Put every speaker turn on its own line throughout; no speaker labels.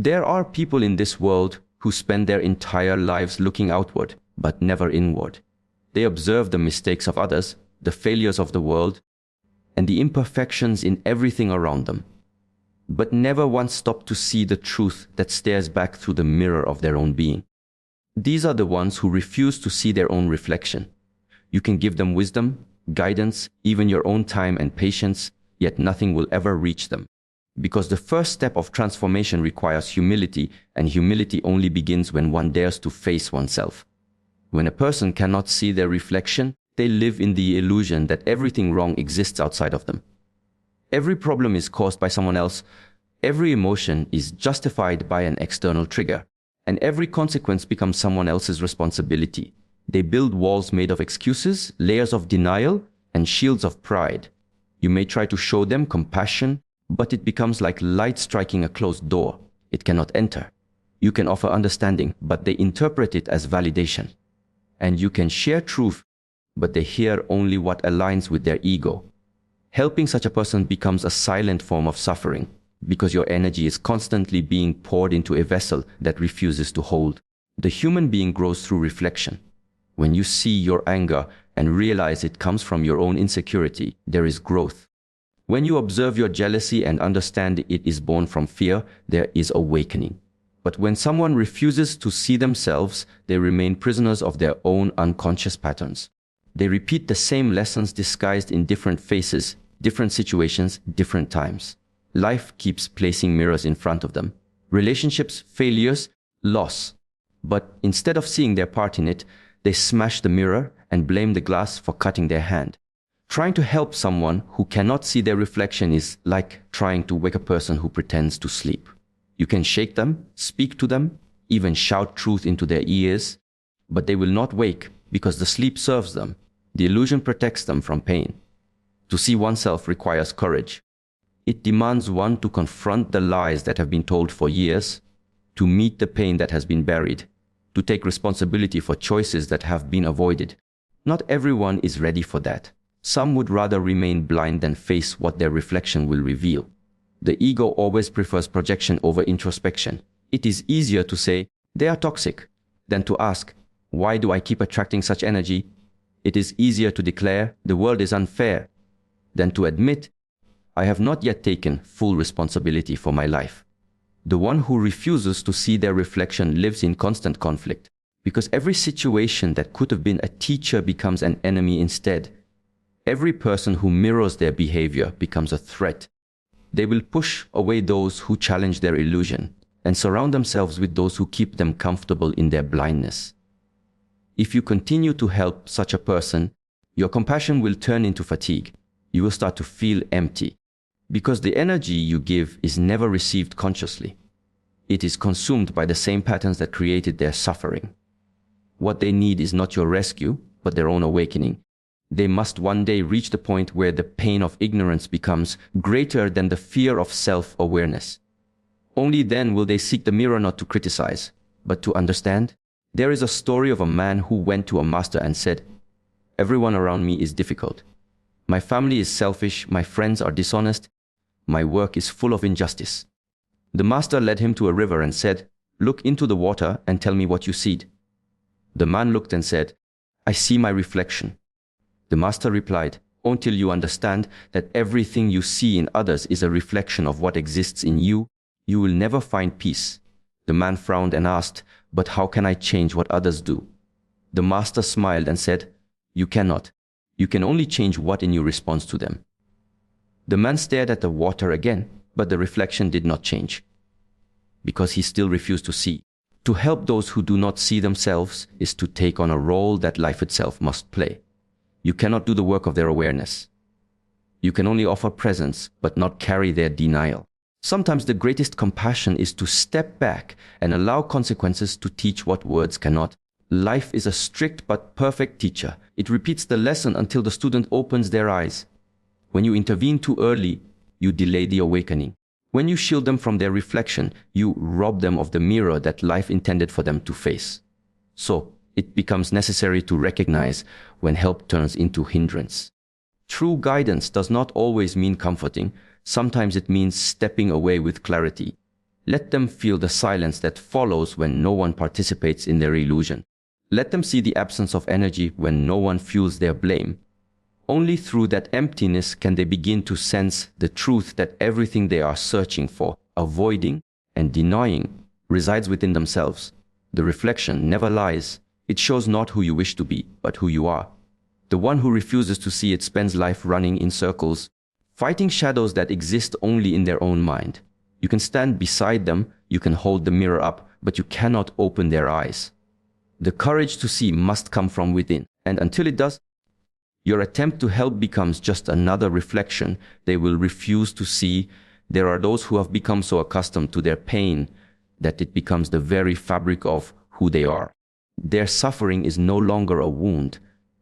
There are people in this world who spend their entire lives looking outward, but never inward. They observe the mistakes of others, the failures of the world, and the imperfections in everything around them, but never once stop to see the truth that stares back through the mirror of their own being. These are the ones who refuse to see their own reflection. You can give them wisdom, guidance, even your own time and patience, yet nothing will ever reach them. Because the first step of transformation requires humility, and humility only begins when one dares to face oneself. When a person cannot see their reflection, they live in the illusion that everything wrong exists outside of them. Every problem is caused by someone else. Every emotion is justified by an external trigger, and every consequence becomes someone else's responsibility. They build walls made of excuses, layers of denial, and shields of pride. You may try to show them compassion, but it becomes like light striking a closed door. It cannot enter. You can offer understanding, but they interpret it as validation. And you can share truth, but they hear only what aligns with their ego. Helping such a person becomes a silent form of suffering, because your energy is constantly being poured into a vessel that refuses to hold. The human being grows through reflection. When you see your anger and realize it comes from your own insecurity, there is growth. When you observe your jealousy and understand it is born from fear, there is awakening. But when someone refuses to see themselves, they remain prisoners of their own unconscious patterns. They repeat the same lessons disguised in different faces, different situations, different times. Life keeps placing mirrors in front of them. Relationships, failures, loss. But instead of seeing their part in it, they smash the mirror and blame the glass for cutting their hand. Trying to help someone who cannot see their reflection is like trying to wake a person who pretends to sleep. You can shake them, speak to them, even shout truth into their ears, but they will not wake because the sleep serves them. The illusion protects them from pain. To see oneself requires courage. It demands one to confront the lies that have been told for years, to meet the pain that has been buried, to take responsibility for choices that have been avoided. Not everyone is ready for that. Some would rather remain blind than face what their reflection will reveal. The ego always prefers projection over introspection. It is easier to say, they are toxic, than to ask, why do I keep attracting such energy? It is easier to declare, the world is unfair, than to admit, I have not yet taken full responsibility for my life. The one who refuses to see their reflection lives in constant conflict, because every situation that could have been a teacher becomes an enemy instead. Every person who mirrors their behavior becomes a threat. They will push away those who challenge their illusion and surround themselves with those who keep them comfortable in their blindness. If you continue to help such a person, your compassion will turn into fatigue. You will start to feel empty, because the energy you give is never received consciously. It is consumed by the same patterns that created their suffering. What they need is not your rescue, but their own awakening. They must one day reach the point where the pain of ignorance becomes greater than the fear of self-awareness. Only then will they seek the mirror not to criticize, but to understand. There is a story of a man who went to a master and said, everyone around me is difficult. My family is selfish, my friends are dishonest, my work is full of injustice. The master led him to a river and said, look into the water and tell me what you see. The man looked and said, I see my reflection. The master replied, until you understand that everything you see in others is a reflection of what exists in you, you will never find peace. The man frowned and asked, but how can I change what others do? The master smiled and said, you cannot. You can only change what in you responds to them. The man stared at the water again, but the reflection did not change, because he still refused to see. To help those who do not see themselves is to take on a role that life itself must play. You cannot do the work of their awareness. You can only offer presence, but not carry their denial. Sometimes the greatest compassion is to step back and allow consequences to teach what words cannot. Life is a strict but perfect teacher. It repeats the lesson until the student opens their eyes. When you intervene too early, you delay the awakening. When you shield them from their reflection, you rob them of the mirror that life intended for them to face. So, it becomes necessary to recognize when help turns into hindrance. True guidance does not always mean comforting. Sometimes it means stepping away with clarity. Let them feel the silence that follows when no one participates in their illusion. Let them see the absence of energy when no one fuels their blame. Only through that emptiness can they begin to sense the truth that everything they are searching for, avoiding, and denying resides within themselves. The reflection never lies. It shows not who you wish to be, but who you are. The one who refuses to see it spends life running in circles, fighting shadows that exist only in their own mind. You can stand beside them, you can hold the mirror up, but you cannot open their eyes. The courage to see must come from within, and until it does, your attempt to help becomes just another reflection. They will refuse to see. There are those who have become so accustomed to their pain that it becomes the very fabric of who they are. Their suffering is no longer a wound.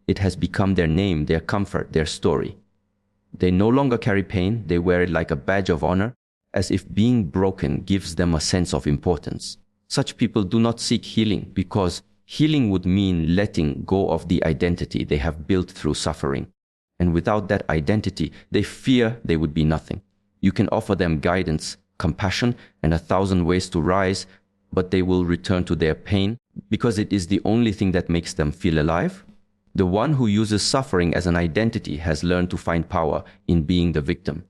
It has become their name, their comfort, their story. They no longer carry pain. They wear it like a badge of honor, as if being broken gives them a sense of importance. Such people do not seek healing because healing would mean letting go of the identity they have built through suffering. And without that identity, they fear they would be nothing. You can offer them guidance, compassion, and 1,000 ways to rise, but they will return to their pain because it is the only thing that makes them feel alive. The one who uses suffering as an identity has learned to find power in being the victim.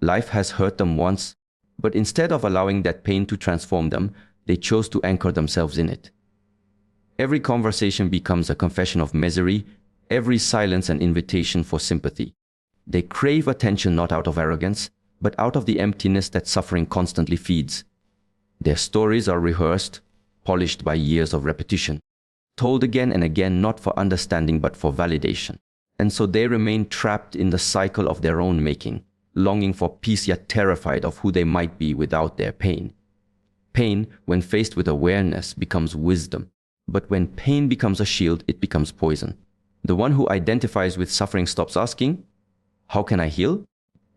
Life has hurt them once, but instead of allowing that pain to transform them, they chose to anchor themselves in it. Every conversation becomes a confession of misery, every silence an invitation for sympathy. They crave attention not out of arrogance, but out of the emptiness that suffering constantly feeds. Their stories are rehearsed, polished by years of repetition, told again and again not for understanding but for validation. And so they remain trapped in the cycle of their own making, longing for peace yet terrified of who they might be without their pain. Pain, when faced with awareness, becomes wisdom. But when pain becomes a shield, it becomes poison. The one who identifies with suffering stops asking, "How can I heal?"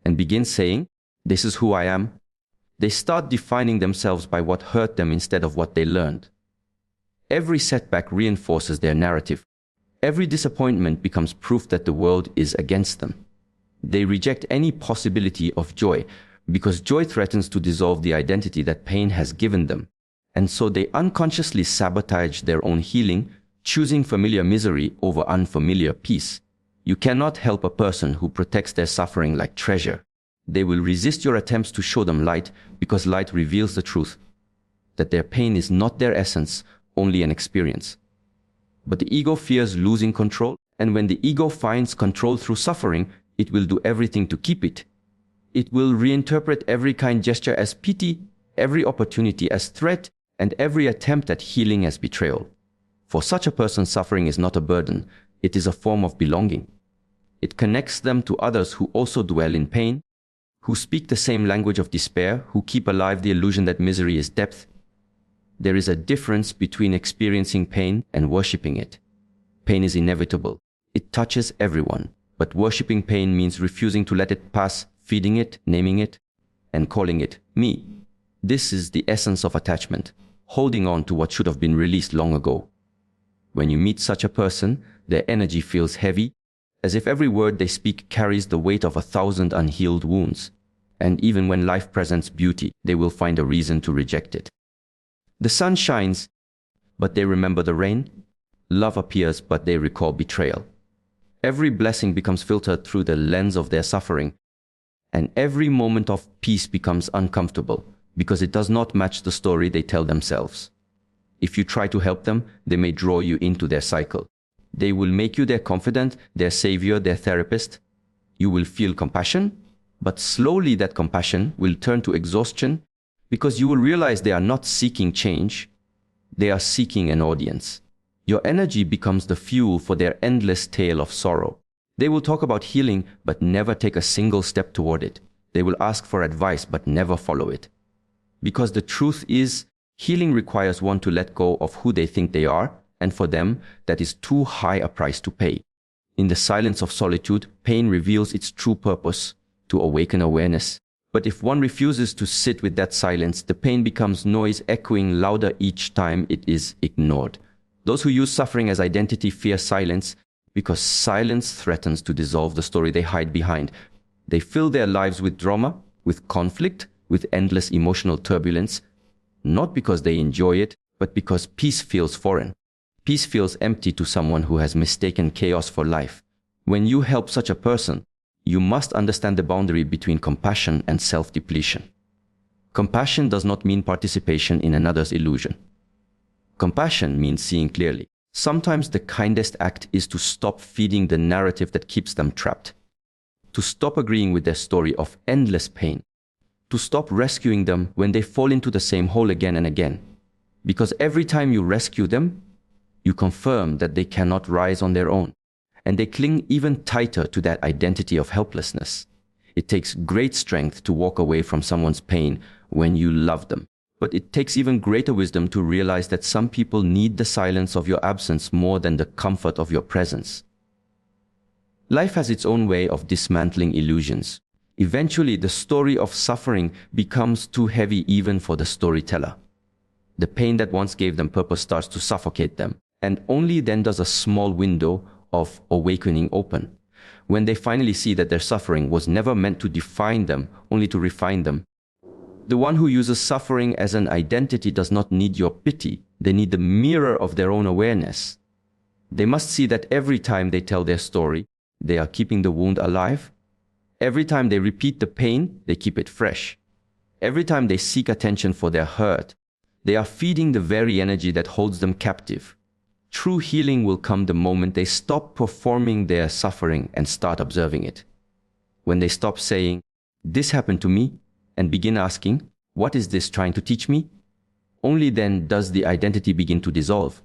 and begins saying, "This is who I am." They start defining themselves by what hurt them instead of what they learned. Every setback reinforces their narrative. Every disappointment becomes proof that the world is against them. They reject any possibility of joy because joy threatens to dissolve the identity that pain has given them. And so they unconsciously sabotage their own healing, choosing familiar misery over unfamiliar peace. You cannot help a person who protects their suffering like treasure. They will resist your attempts to show them light because light reveals the truth, that their pain is not their essence, only an experience. But the ego fears losing control, and when the ego finds control through suffering, it will do everything to keep it. It will reinterpret every kind gesture as pity, every opportunity as threat, and every attempt at healing as betrayal. For such a person, suffering is not a burden, it is a form of belonging. It connects them to others who also dwell in pain, who speak the same language of despair, who keep alive the illusion that misery is depth. There is a difference between experiencing pain and worshipping it. Pain is inevitable. It touches everyone. But worshipping pain means refusing to let it pass, feeding it, naming it, and calling it me. This is the essence of attachment, holding on to what should have been released long ago. When you meet such a person, their energy feels heavy, as if every word they speak carries the weight of 1,000 unhealed wounds. And even when life presents beauty, they will find a reason to reject it. The sun shines, but they remember the rain. Love appears, but they recall betrayal. Every blessing becomes filtered through the lens of their suffering, and every moment of peace becomes uncomfortable because it does not match the story they tell themselves. If you try to help them, they may draw you into their cycle. They will make you their confidant, their savior, their therapist. You will feel compassion, but slowly that compassion will turn to exhaustion because you will realize they are not seeking change, they are seeking an audience. Your energy becomes the fuel for their endless tale of sorrow. They will talk about healing, but never take a single step toward it. They will ask for advice, but never follow it. Because the truth is, healing requires one to let go of who they think they are, and for them, that is too high a price to pay. In the silence of solitude, pain reveals its true purpose, to awaken awareness. But if one refuses to sit with that silence, the pain becomes noise echoing louder each time it is ignored. Those who use suffering as identity fear silence because silence threatens to dissolve the story they hide behind. They fill their lives with drama, with conflict, with endless emotional turbulence, not because they enjoy it, but because peace feels foreign. Peace feels empty to someone who has mistaken chaos for life. When you help such a person, you must understand the boundary between compassion and self-depletion. Compassion does not mean participation in another's illusion. Compassion means seeing clearly. Sometimes the kindest act is to stop feeding the narrative that keeps them trapped, to stop agreeing with their story of endless pain, to stop rescuing them when they fall into the same hole again and again. Because every time you rescue them, you confirm that they cannot rise on their own, and they cling even tighter to that identity of helplessness. It takes great strength to walk away from someone's pain when you love them. But it takes even greater wisdom to realize that some people need the silence of your absence more than the comfort of your presence. Life has its own way of dismantling illusions. Eventually, the story of suffering becomes too heavy even for the storyteller. The pain that once gave them purpose starts to suffocate them, and only then does a small window of awakening open. When they finally see that their suffering was never meant to define them, only to refine them. The one who uses suffering as an identity does not need your pity. They need the mirror of their own awareness. They must see that every time they tell their story, they are keeping the wound alive. Every time they repeat the pain, they keep it fresh. Every time they seek attention for their hurt, they are feeding the very energy that holds them captive. True healing will come the moment they stop performing their suffering and start observing it. When they stop saying, "This happened to me," and begin asking, "What is this trying to teach me?" Only then does the identity begin to dissolve.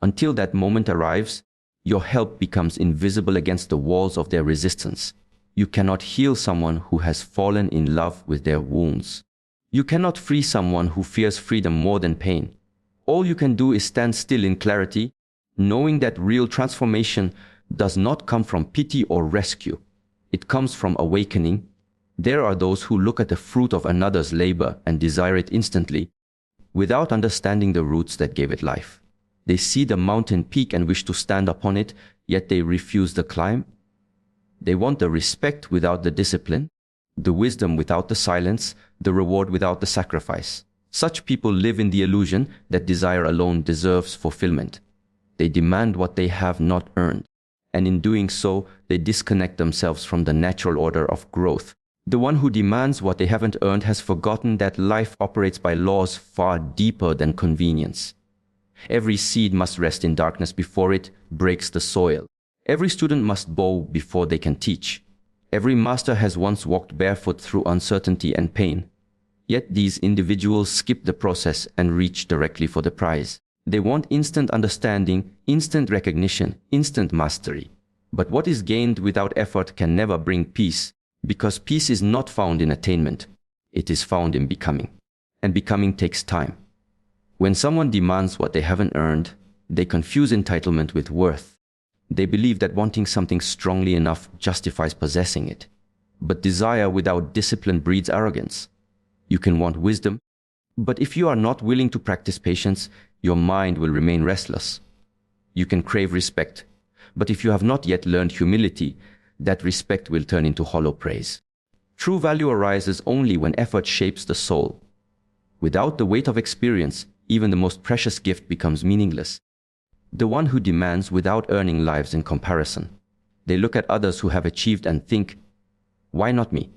Until that moment arrives, your help becomes invisible against the walls of their resistance. You cannot heal someone who has fallen in love with their wounds. You cannot free someone who fears freedom more than pain. All you can do is stand still in clarity, knowing that real transformation does not come from pity or rescue. It comes from awakening. There are those who look at the fruit of another's labor and desire it instantly, without understanding the roots that gave it life. They see the mountain peak and wish to stand upon it, yet they refuse the climb. They want the respect without the discipline, the wisdom without the silence, the reward without the sacrifice. Such people live in the illusion that desire alone deserves fulfillment. They demand what they have not earned, and in doing so, they disconnect themselves from the natural order of growth. The one who demands what they haven't earned has forgotten that life operates by laws far deeper than convenience. Every seed must rest in darkness before it breaks the soil. Every student must bow before they can teach. Every master has once walked barefoot through uncertainty and pain. Yet these individuals skip the process and reach directly for the prize. They want instant understanding, instant recognition, instant mastery. But what is gained without effort can never bring peace, because peace is not found in attainment. It is found in becoming. And becoming takes time. When someone demands what they haven't earned, they confuse entitlement with worth. They believe that wanting something strongly enough justifies possessing it. But desire without discipline breeds arrogance. You can want wisdom, but if you are not willing to practice patience, your mind will remain restless. You can crave respect, but if you have not yet learned humility, that respect will turn into hollow praise. True value arises only when effort shapes the soul. Without the weight of experience, even the most precious gift becomes meaningless. The one who demands without earning lives in comparison. They look at others who have achieved and think, "Why not me?"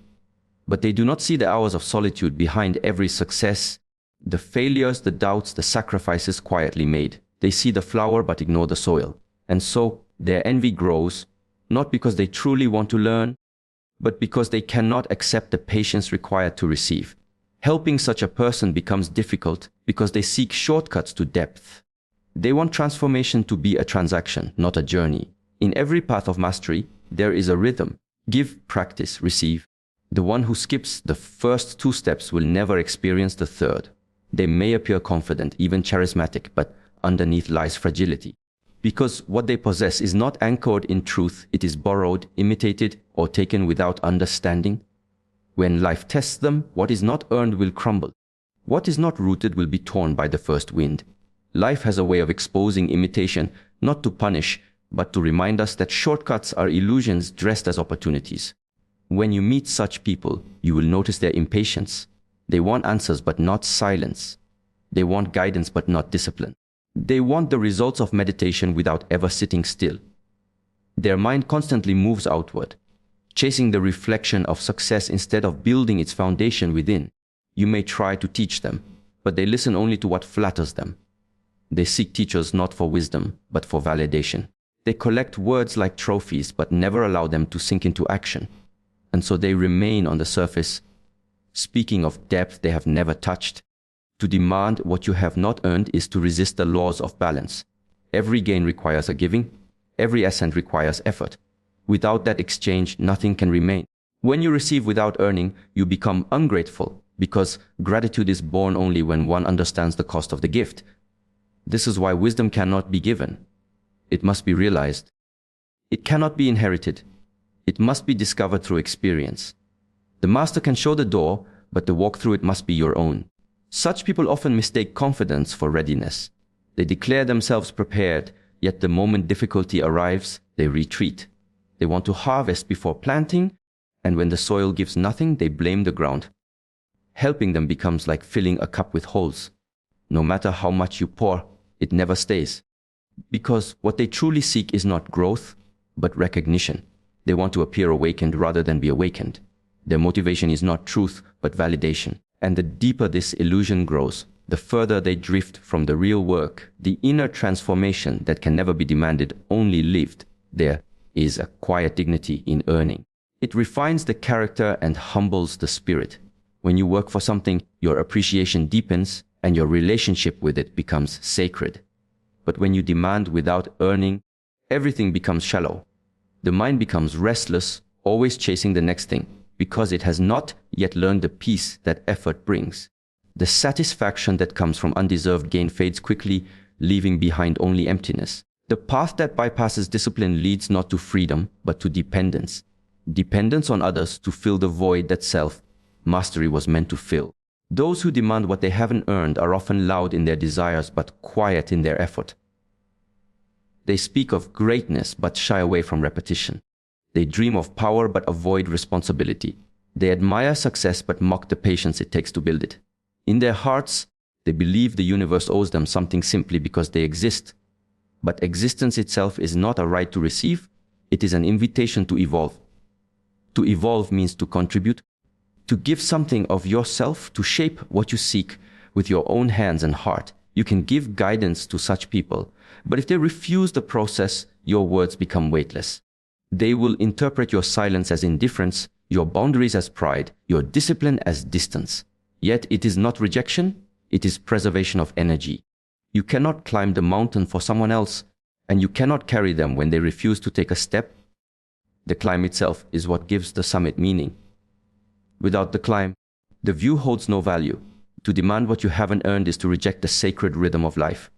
But they do not see the hours of solitude behind every success, the failures, the doubts, the sacrifices quietly made. They see the flower but ignore the soil. And so their envy grows, not because they truly want to learn, but because they cannot accept the patience required to receive. Helping such a person becomes difficult because they seek shortcuts to depth. They want transformation to be a transaction, not a journey. In every path of mastery, there is a rhythm. Give, practice, receive. The one who skips the first two steps will never experience the third. They may appear confident, even charismatic, but underneath lies fragility. Because what they possess is not anchored in truth, it is borrowed, imitated, or taken without understanding. When life tests them, what is not earned will crumble. What is not rooted will be torn by the first wind. Life has a way of exposing imitation, not to punish, but to remind us that shortcuts are illusions dressed as opportunities. When you meet such people, you will notice their impatience. They want answers but not silence. They want guidance but not discipline. They want the results of meditation without ever sitting still. Their mind constantly moves outward, chasing the reflection of success instead of building its foundation within. You may try to teach them, but they listen only to what flatters them. They seek teachers not for wisdom, but for validation. They collect words like trophies, but never allow them to sink into action. And so they remain on the surface, speaking of depth they have never touched. To demand what you have not earned is to resist the laws of balance. Every gain requires a giving. Every ascent requires effort. Without that exchange, nothing can remain. When you receive without earning, you become ungrateful, because gratitude is born only when one understands the cost of the gift. This is why wisdom cannot be given. It must be realized. It cannot be inherited. It must be discovered through experience. The master can show the door, but the walk through it must be your own. Such people often mistake confidence for readiness. They declare themselves prepared, yet the moment difficulty arrives, they retreat. They want to harvest before planting, and when the soil gives nothing, they blame the ground. Helping them becomes like filling a cup with holes. No matter how much you pour, it never stays. Because what they truly seek is not growth, but recognition. They want to appear awakened rather than be awakened. Their motivation is not truth, but validation. And the deeper this illusion grows, the further they drift from the real work, the inner transformation that can never be demanded, only lived. There is a quiet dignity in earning. It refines the character and humbles the spirit. When you work for something, your appreciation deepens and your relationship with it becomes sacred. But when you demand without earning, everything becomes shallow. The mind becomes restless, always chasing the next thing, because it has not yet learned the peace that effort brings. The satisfaction that comes from undeserved gain fades quickly, leaving behind only emptiness. The path that bypasses discipline leads not to freedom, but to dependence. Dependence on others to fill the void that self-mastery was meant to fill. Those who demand what they haven't earned are often loud in their desires, but quiet in their effort. They speak of greatness, but shy away from repetition. They dream of power, but avoid responsibility. They admire success, but mock the patience it takes to build it. In their hearts, they believe the universe owes them something simply because they exist. But existence itself is not a right to receive, it is an invitation to evolve. To evolve means to contribute, to give something of yourself, to shape what you seek with your own hands and heart. You can give guidance to such people, but if they refuse the process, your words become weightless. They will interpret your silence as indifference, your boundaries as pride, your discipline as distance. Yet it is not rejection, it is preservation of energy. You cannot climb the mountain for someone else, and you cannot carry them when they refuse to take a step. The climb itself is what gives the summit meaning. Without the climb, the view holds no value. To demand what you haven't earned is to reject the sacred rhythm of life.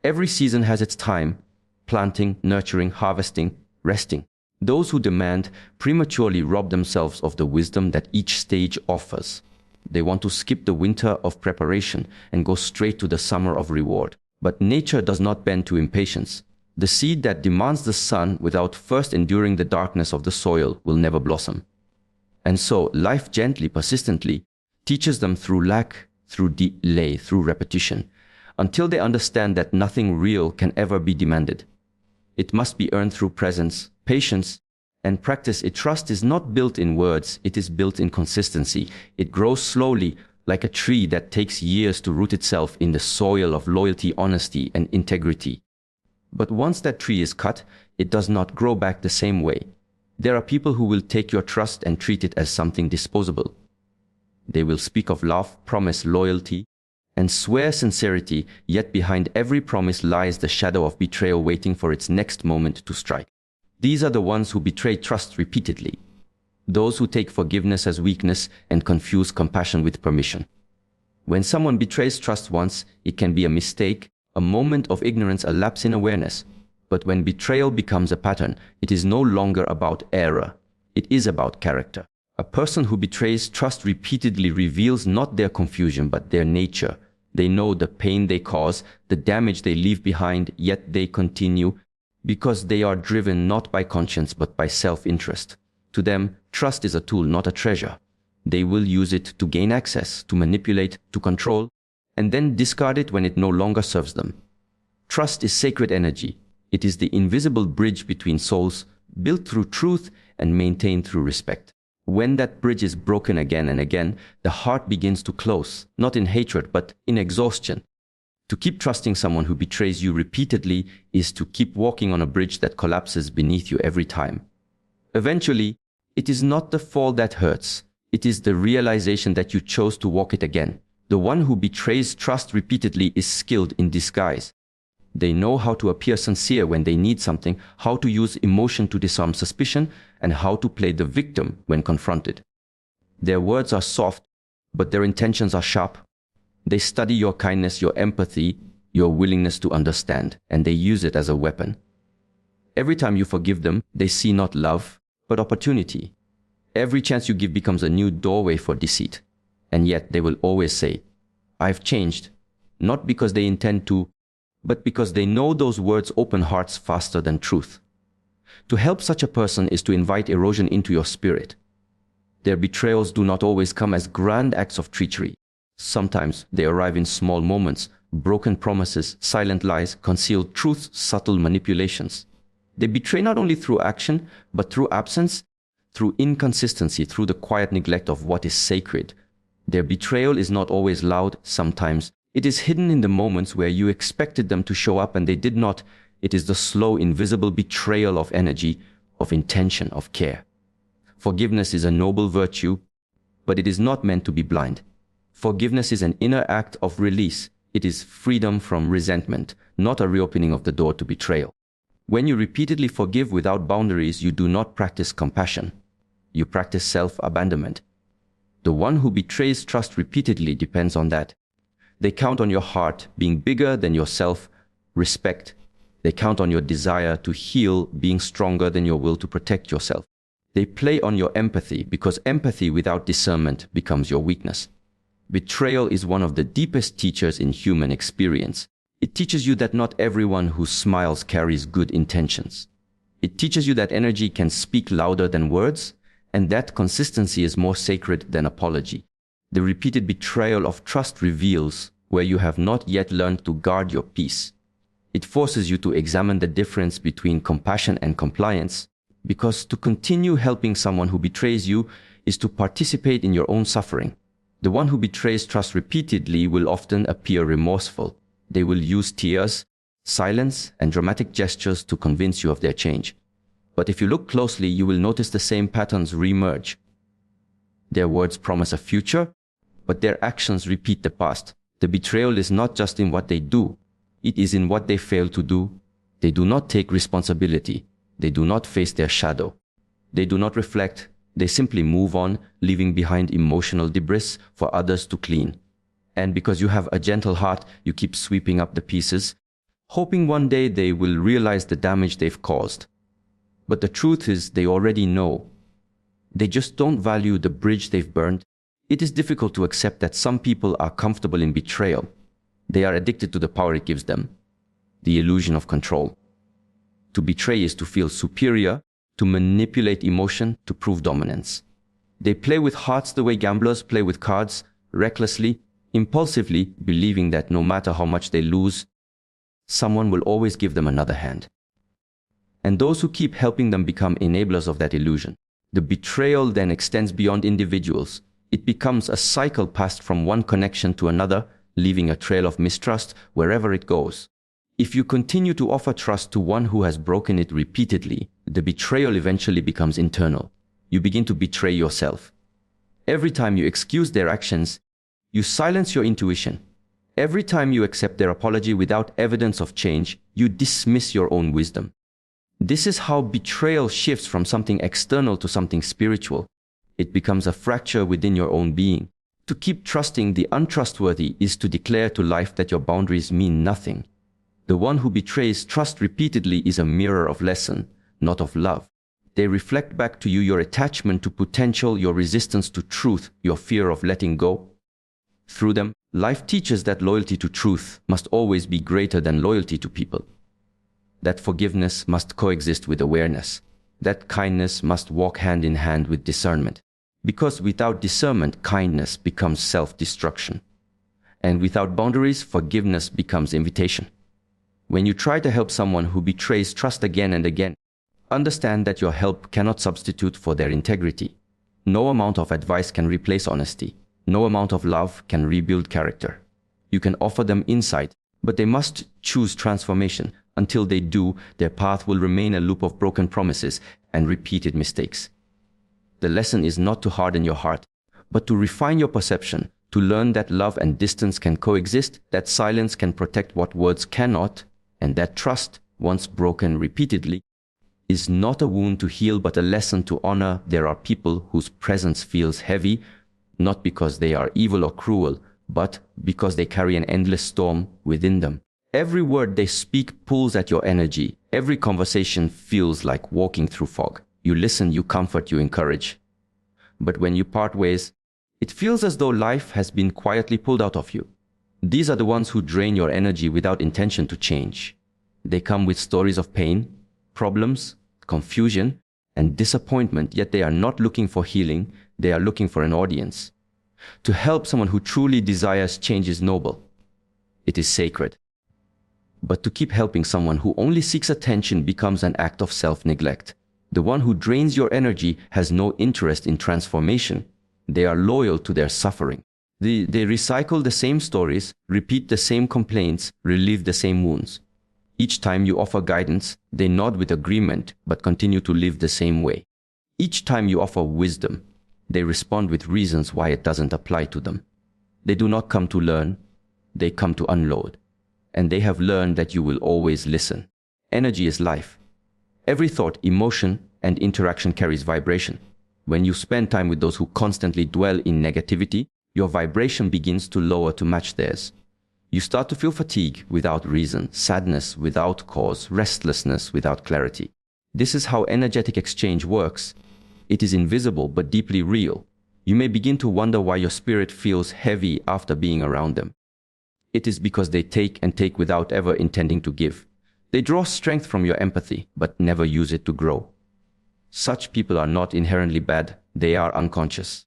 Every season has its time: planting, nurturing, harvesting, resting. Those who demand prematurely rob themselves of the wisdom that each stage offers. They want to skip the winter of preparation and go straight to the summer of reward. But nature does not bend to impatience. The seed that demands the sun without first enduring the darkness of the soil will never blossom. And so life gently, persistently, teaches them through lack, through delay, through repetition, until they understand that nothing real can ever be demanded. It must be earned through presence, patience, and practice. Trust is not built in words, it is built in consistency. It grows slowly, like a tree that takes years to root itself in the soil of loyalty, honesty, and integrity. But once that tree is cut, it does not grow back the same way. There are people who will take your trust and treat it as something disposable. They will speak of love, promise loyalty, and swear sincerity, yet behind every promise lies the shadow of betrayal waiting for its next moment to strike. These are the ones who betray trust repeatedly. Those who take forgiveness as weakness and confuse compassion with permission. When someone betrays trust once, it can be a mistake, a moment of ignorance, a lapse in awareness. But when betrayal becomes a pattern, it is no longer about error. It is about character. A person who betrays trust repeatedly reveals not their confusion, but their nature. They know the pain they cause, the damage they leave behind, yet they continue because they are driven not by conscience, but by self-interest. To them, trust is a tool, not a treasure. They will use it to gain access, to manipulate, to control, and then discard it when it no longer serves them. Trust is sacred energy. It is the invisible bridge between souls, built through truth and maintained through respect. When that bridge is broken again and again, the heart begins to close, not in hatred, but in exhaustion. To keep trusting someone who betrays you repeatedly is to keep walking on a bridge that collapses beneath you every time. Eventually, it is not the fall that hurts. It is the realization that you chose to walk it again. The one who betrays trust repeatedly is skilled in disguise. They know how to appear sincere when they need something, how to use emotion to disarm suspicion, and how to play the victim when confronted. Their words are soft, but their intentions are sharp. They study your kindness, your empathy, your willingness to understand, and they use it as a weapon. Every time you forgive them, they see not love, but opportunity. Every chance you give becomes a new doorway for deceit. And yet they will always say, "I've changed," not because they intend to, but because they know those words open hearts faster than truth. To help such a person is to invite erosion into your spirit. Their betrayals do not always come as grand acts of treachery. Sometimes they arrive in small moments, broken promises, silent lies, concealed truths, subtle manipulations. They betray not only through action, but through absence, through inconsistency, through the quiet neglect of what is sacred. Their betrayal is not always loud. Sometimes it is hidden in the moments where you expected them to show up and they did not. It is the slow, invisible betrayal of energy, of intention, of care. Forgiveness is a noble virtue, but it is not meant to be blind. Forgiveness is an inner act of release. It is freedom from resentment, not a reopening of the door to betrayal. When you repeatedly forgive without boundaries, you do not practice compassion. You practice self-abandonment. The one who betrays trust repeatedly depends on that. They count on your heart being bigger than your self-respect. They count on your desire to heal being stronger than your will to protect yourself. They play on your empathy because empathy without discernment becomes your weakness. Betrayal is one of the deepest teachers in human experience. It teaches you that not everyone who smiles carries good intentions. It teaches you that energy can speak louder than words, and that consistency is more sacred than apology. The repeated betrayal of trust reveals where you have not yet learned to guard your peace. It forces you to examine the difference between compassion and compliance, because to continue helping someone who betrays you is to participate in your own suffering. The one who betrays trust repeatedly will often appear remorseful. They will use tears, silence, and dramatic gestures to convince you of their change. But if you look closely, you will notice the same patterns re-emerge. Their words promise a future, but their actions repeat the past. The betrayal is not just in what they do, it is in what they fail to do. They do not take responsibility. They do not face their shadow. They do not reflect. They simply move on, leaving behind emotional debris for others to clean. And because you have a gentle heart, you keep sweeping up the pieces, hoping one day they will realize the damage they've caused. But the truth is, they already know. They just don't value the bridge they've burned. It is difficult to accept that some people are comfortable in betrayal. They are addicted to the power it gives them, the illusion of control. To betray is to feel superior, to manipulate emotion, to prove dominance. They play with hearts the way gamblers play with cards, recklessly, impulsively, believing that no matter how much they lose, someone will always give them another hand. And those who keep helping them become enablers of that illusion. The betrayal then extends beyond individuals. It becomes a cycle passed from one connection to another, leaving a trail of mistrust wherever it goes. If you continue to offer trust to one who has broken it repeatedly, the betrayal eventually becomes internal. You begin to betray yourself. Every time you excuse their actions, you silence your intuition. Every time you accept their apology without evidence of change, you dismiss your own wisdom. This is how betrayal shifts from something external to something spiritual. It becomes a fracture within your own being. To keep trusting the untrustworthy is to declare to life that your boundaries mean nothing. The one who betrays trust repeatedly is a mirror of lesson, not of love. They reflect back to you your attachment to potential, your resistance to truth, your fear of letting go. Through them, life teaches that loyalty to truth must always be greater than loyalty to people. That forgiveness must coexist with awareness. That kindness must walk hand in hand with discernment. Because without discernment, kindness becomes self-destruction. And without boundaries, forgiveness becomes invitation. When you try to help someone who betrays trust again and again, understand that your help cannot substitute for their integrity. No amount of advice can replace honesty. No amount of love can rebuild character. You can offer them insight, but they must choose transformation. Until they do, their path will remain a loop of broken promises and repeated mistakes. The lesson is not to harden your heart, but to refine your perception, to learn that love and distance can coexist, that silence can protect what words cannot, and that trust, once broken repeatedly, is not a wound to heal but a lesson to honor. There are people whose presence feels heavy, not because they are evil or cruel, but because they carry an endless storm within them. Every word they speak pulls at your energy. Every conversation feels like walking through fog. You listen, you comfort, you encourage. But when you part ways, it feels as though life has been quietly pulled out of you. These are the ones who drain your energy without intention to change. They come with stories of pain, problems, confusion, and disappointment, yet they are not looking for healing, they are looking for an audience. To help someone who truly desires change is noble. It is sacred. But to keep helping someone who only seeks attention becomes an act of self-neglect. The one who drains your energy has no interest in transformation. They are loyal to their suffering. They recycle the same stories, repeat the same complaints, relive the same wounds. Each time you offer guidance, they nod with agreement, but continue to live the same way. Each time you offer wisdom, they respond with reasons why it doesn't apply to them. They do not come to learn, they come to unload. And they have learned that you will always listen. Energy is life. Every thought, emotion, and interaction carries vibration. When you spend time with those who constantly dwell in negativity, your vibration begins to lower to match theirs. You start to feel fatigue without reason, sadness without cause, restlessness without clarity. This is how energetic exchange works. It is invisible but deeply real. You may begin to wonder why your spirit feels heavy after being around them. It is because they take and take without ever intending to give. They draw strength from your empathy, but never use it to grow. Such people are not inherently bad, they are unconscious.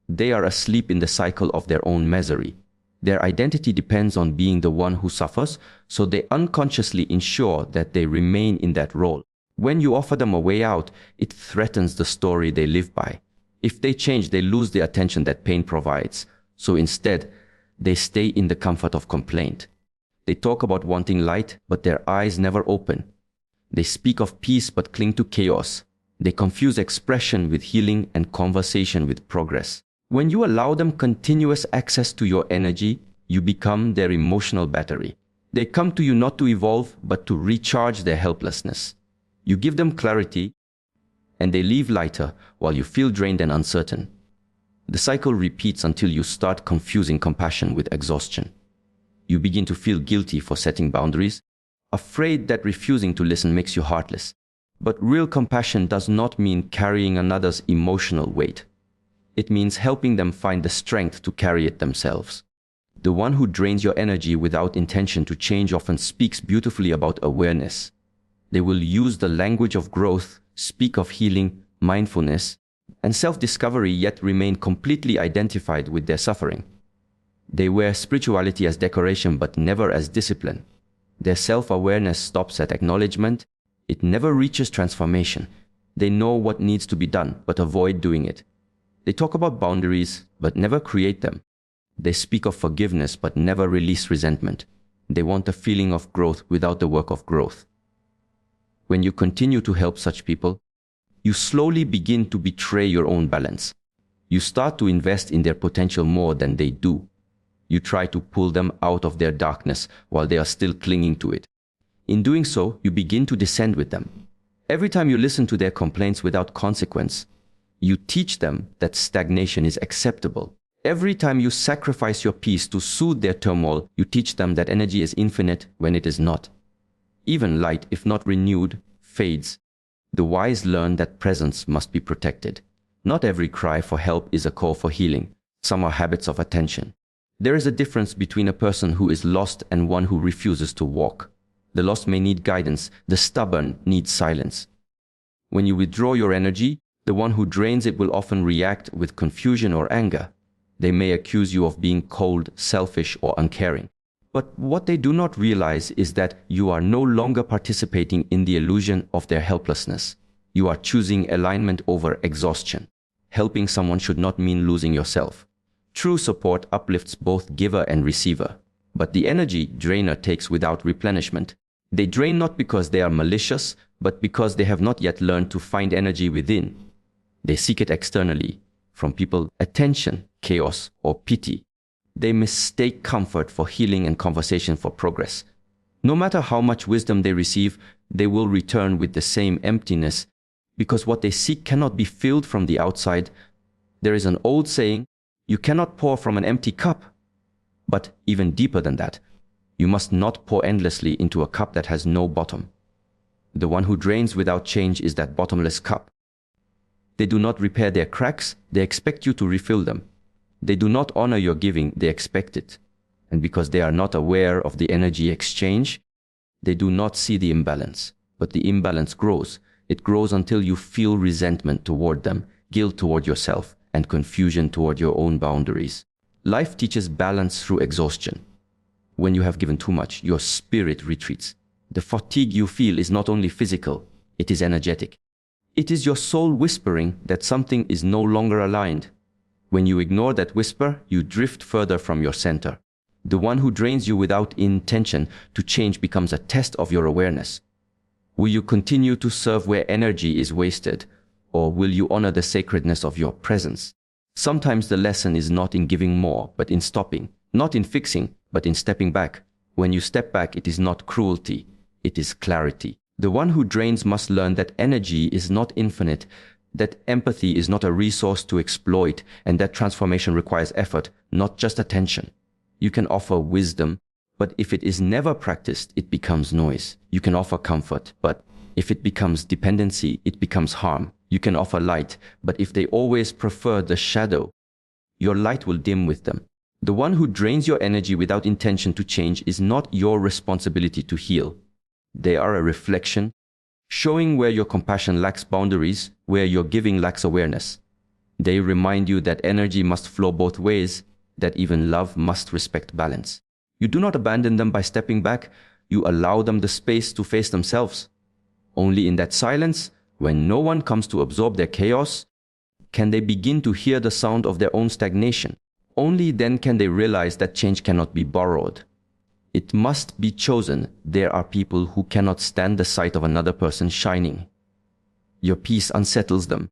They are asleep in the cycle of their own misery. Their identity depends on being the one who suffers, so they unconsciously ensure that they remain in that role. When you offer them a way out, it threatens the story they live by. If they change, they lose the attention that pain provides. So instead, they stay in the comfort of complaint. They talk about wanting light, but their eyes never open. They speak of peace, but cling to chaos. They confuse expression with healing and conversation with progress. When you allow them continuous access to your energy, you become their emotional battery. They come to you not to evolve, but to recharge their helplessness. You give them clarity, and they leave lighter while you feel drained and uncertain. The cycle repeats until you start confusing compassion with exhaustion. You begin to feel guilty for setting boundaries, afraid that refusing to listen makes you heartless. But real compassion does not mean carrying another's emotional weight. It means helping them find the strength to carry it themselves. The one who drains your energy without intention to change often speaks beautifully about awareness. They will use the language of growth, speak of healing, mindfulness, and self-discovery, yet remain completely identified with their suffering. They wear spirituality as decoration but never as discipline. Their self-awareness stops at acknowledgement. It never reaches transformation. They know what needs to be done but avoid doing it. They talk about boundaries but never create them. They speak of forgiveness but never release resentment. They want a feeling of growth without the work of growth. When you continue to help such people, you slowly begin to betray your own balance. You start to invest in their potential more than they do. You try to pull them out of their darkness while they are still clinging to it. In doing so, you begin to descend with them. Every time you listen to their complaints without consequence, you teach them that stagnation is acceptable. Every time you sacrifice your peace to soothe their turmoil, you teach them that energy is infinite when it is not. Even light, if not renewed, fades. The wise learn that presence must be protected. Not every cry for help is a call for healing. Some are habits of attention. There is a difference between a person who is lost and one who refuses to walk. The lost may need guidance. The stubborn need silence. When you withdraw your energy, The one who drains it will often react with confusion or anger. They may accuse you of being cold, selfish, or uncaring. But what they do not realize is that you are no longer participating in the illusion of their helplessness. You are choosing alignment over exhaustion. Helping someone should not mean losing yourself. True support uplifts both giver and receiver. But the energy drainer takes without replenishment. They drain not because they are malicious, but because they have not yet learned to find energy within. They seek it externally, from people, attention, chaos, or pity. They mistake comfort for healing and conversation for progress. No matter how much wisdom they receive, they will return with the same emptiness, because what they seek cannot be filled from the outside. There is an old saying, you cannot pour from an empty cup. But even deeper than that, you must not pour endlessly into a cup that has no bottom. The one who drains without change is that bottomless cup. They do not repair their cracks, they expect you to refill them. They do not honor your giving, they expect it. And because they are not aware of the energy exchange, they do not see the imbalance. But the imbalance grows. It grows until you feel resentment toward them, guilt toward yourself, and confusion toward your own boundaries. Life teaches balance through exhaustion. When you have given too much, your spirit retreats. The fatigue you feel is not only physical, it is energetic. It is your soul whispering that something is no longer aligned. When you ignore that whisper, you drift further from your center. The one who drains you without intention to change becomes a test of your awareness. Will you continue to serve where energy is wasted, or will you honor the sacredness of your presence? Sometimes the lesson is not in giving more, but in stopping. Not in fixing, but in stepping back. When you step back, it is not cruelty, it is clarity. The one who drains must learn that energy is not infinite, that empathy is not a resource to exploit, and that transformation requires effort, not just attention. You can offer wisdom, but if it is never practiced, it becomes noise. You can offer comfort, but if it becomes dependency, it becomes harm. You can offer light, but if they always prefer the shadow, your light will dim with them. The one who drains your energy without intention to change is not your responsibility to heal. They are a reflection, showing where your compassion lacks boundaries, where your giving lacks awareness. They remind you that energy must flow both ways, that even love must respect balance. You do not abandon them by stepping back, you allow them the space to face themselves. Only in that silence, when no one comes to absorb their chaos, can they begin to hear the sound of their own stagnation. Only then can they realize that change cannot be borrowed. It must be chosen. There are people who cannot stand the sight of another person shining. Your peace unsettles them.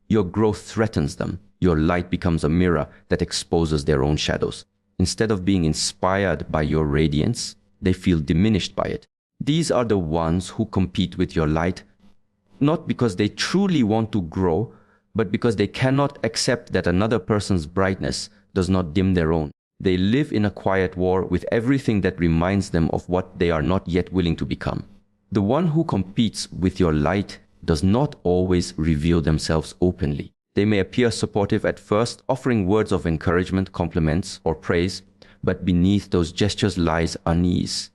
Your growth threatens them. Your light becomes a mirror that exposes their own shadows. Instead of being inspired by your radiance, they feel diminished by it. These are the ones who compete with your light, not because they truly want to grow, but because they cannot accept that another person's brightness does not dim their own. They live in a quiet war with everything that reminds them of what they are not yet willing to become. The one who competes with your light does not always reveal themselves openly. They may appear supportive at first, offering words of encouragement, compliments, or praise, but beneath those gestures lies unease.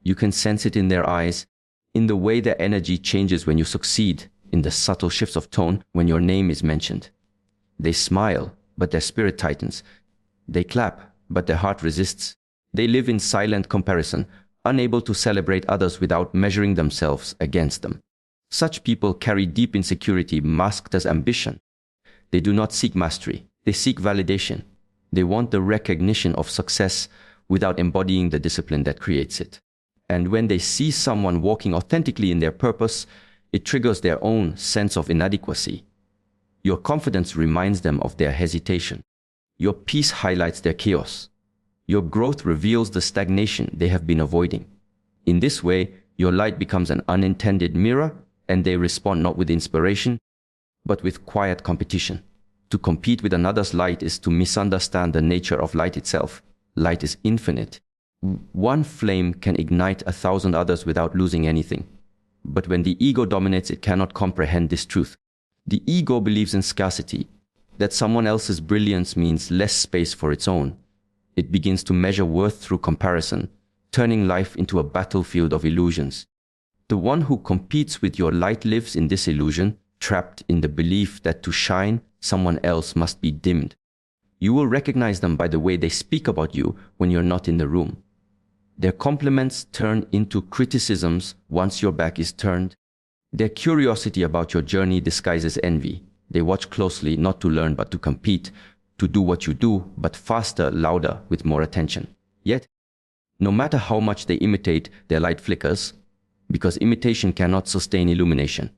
You can sense it in their eyes, in the way their energy changes when you succeed, in the subtle shifts of tone when your name is mentioned. They smile, but their spirit tightens. They clap, but their heart resists. They live in silent comparison, unable to celebrate others without measuring themselves against them. Such people carry deep insecurity masked as ambition. They do not seek mastery. They seek validation. They want the recognition of success without embodying the discipline that creates it. And when they see someone walking authentically in their purpose, it triggers their own sense of inadequacy. Your confidence reminds them of their hesitation. Your peace highlights their chaos. Your growth reveals the stagnation they have been avoiding. In this way, your light becomes an unintended mirror, and they respond not with inspiration, but with quiet competition. To compete with another's light is to misunderstand the nature of light itself. Light is infinite. One flame can ignite 1,000 others without losing anything. But when the ego dominates, it cannot comprehend this truth. The ego believes in scarcity, that someone else's brilliance means less space for its own. It begins to measure worth through comparison, turning life into a battlefield of illusions. The one who competes with your light lives in this illusion, trapped in the belief that to shine, someone else must be dimmed. You will recognize them by the way they speak about you when you're not in the room. Their compliments turn into criticisms once your back is turned. Their curiosity about your journey disguises envy. They watch closely, not to learn but to compete, to do what you do, but faster, louder, with more attention. Yet, no matter how much they imitate, their light flickers, because imitation cannot sustain illumination.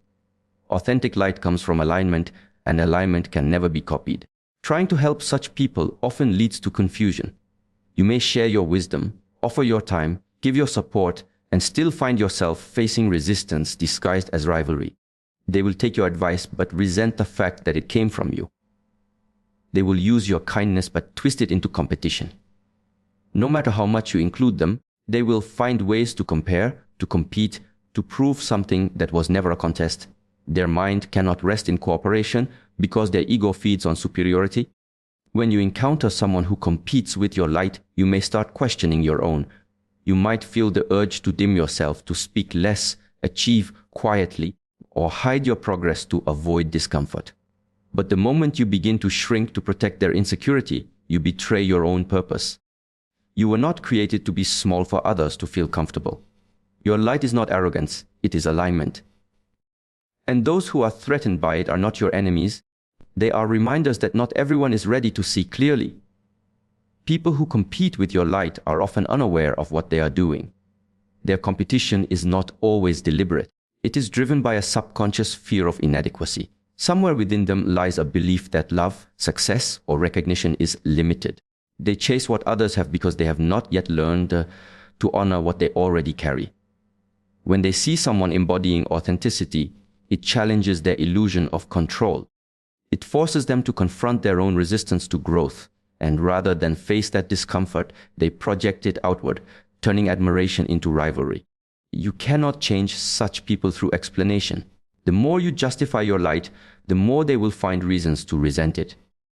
Authentic light comes from alignment, and alignment can never be copied. Trying to help such people often leads to confusion. You may share your wisdom, offer your time, give your support, and still find yourself facing resistance disguised as rivalry. They will take your advice but resent the fact that it came from you. They will use your kindness but twist it into competition. No matter how much you include them, they will find ways to compare, to compete, to prove something that was never a contest. Their mind cannot rest in cooperation because their ego feeds on superiority. When you encounter someone who competes with your light, you may start questioning your own. You might feel the urge to dim yourself, to speak less, achieve quietly, or hide your progress to avoid discomfort. But the moment you begin to shrink to protect their insecurity, you betray your own purpose. You were not created to be small for others to feel comfortable. Your light is not arrogance, it is alignment. And those who are threatened by it are not your enemies. They are reminders that not everyone is ready to see clearly. People who compete with your light are often unaware of what they are doing. Their competition is not always deliberate. It is driven by a subconscious fear of inadequacy. Somewhere within them lies a belief that love, success, or recognition is limited. They chase what others have because they have not yet learned to honor what they already carry. When they see someone embodying authenticity, it challenges their illusion of control. It forces them to confront their own resistance to growth, and rather than face that discomfort, they project it outward, turning admiration into rivalry. You cannot change such people through explanation. The more you justify your light, the more they will find reasons to resent it.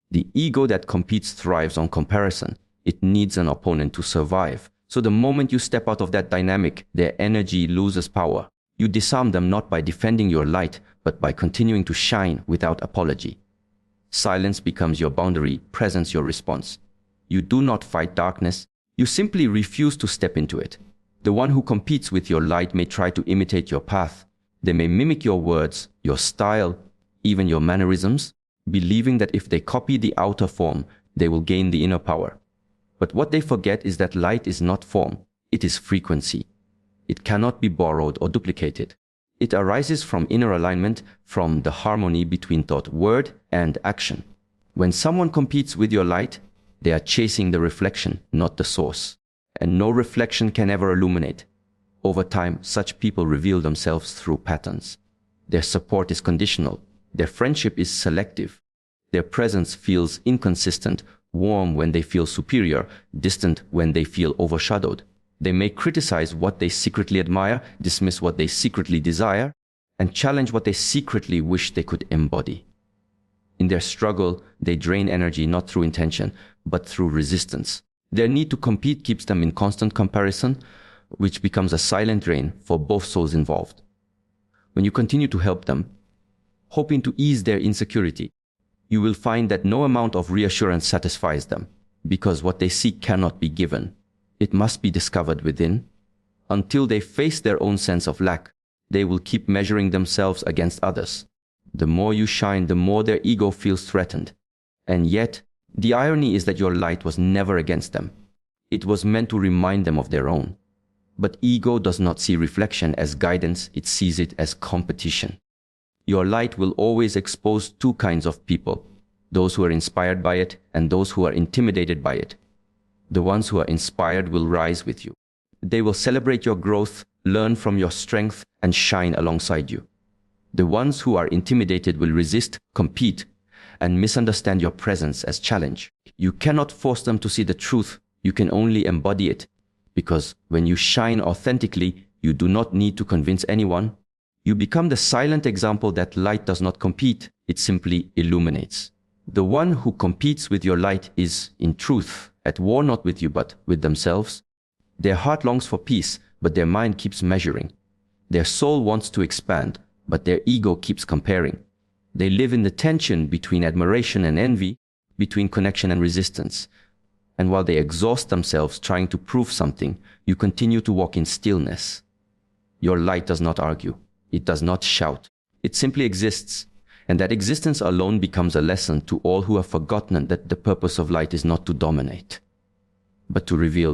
The ego that competes thrives on comparison. It needs an opponent to survive. So the moment you step out of that dynamic, their energy loses power. You disarm them not by defending your light, but by continuing to shine without apology. Silence becomes your boundary, presence your response. You do not fight darkness, you simply refuse to step into it. The one who competes with your light may try to imitate your path. They may mimic your words, your style, even your mannerisms, believing that if they copy the outer form, they will gain the inner power. But what they forget is that light is not form, it is frequency. It cannot be borrowed or duplicated. It arises from inner alignment, from the harmony between thought, word, and action. When someone competes with your light, they are chasing the reflection, not the source. And no reflection can ever illuminate. Over time, such people reveal themselves through patterns. Their support is conditional. Their friendship is selective. Their presence feels inconsistent, warm when they feel superior, distant when they feel overshadowed. They may criticize what they secretly admire, dismiss what they secretly desire, and challenge what they secretly wish they could embody. In their struggle, they drain energy not through intention, but through resistance. Their need to compete keeps them in constant comparison, which becomes a silent drain for both souls involved. When you continue to help them, hoping to ease their insecurity, you will find that no amount of reassurance satisfies them, because what they seek cannot be given. It must be discovered within. Until they face their own sense of lack, they will keep measuring themselves against others. The more you shine, the more their ego feels threatened. And yet, the irony is that your light was never against them. It was meant to remind them of their own. But ego does not see reflection as guidance, it sees it as competition. Your light will always expose two kinds of people, those who are inspired by it and those who are intimidated by it. The ones who are inspired will rise with you. They will celebrate your growth, learn from your strength, and shine alongside you. The ones who are intimidated will resist, compete, and misunderstand your presence as challenge. You cannot force them to see the truth, you can only embody it. Because when you shine authentically, you do not need to convince anyone. You become the silent example that light does not compete, it simply illuminates. The one who competes with your light is, in truth, at war not with you but with themselves. Their heart longs for peace, but their mind keeps measuring. Their soul wants to expand, but their ego keeps comparing. They live in the tension between admiration and envy, between connection and resistance. And while they exhaust themselves trying to prove something, you continue to walk in stillness. Your light does not argue. It does not shout. It simply exists. And that existence alone becomes a lesson to all who have forgotten that the purpose of light is not to dominate, but to reveal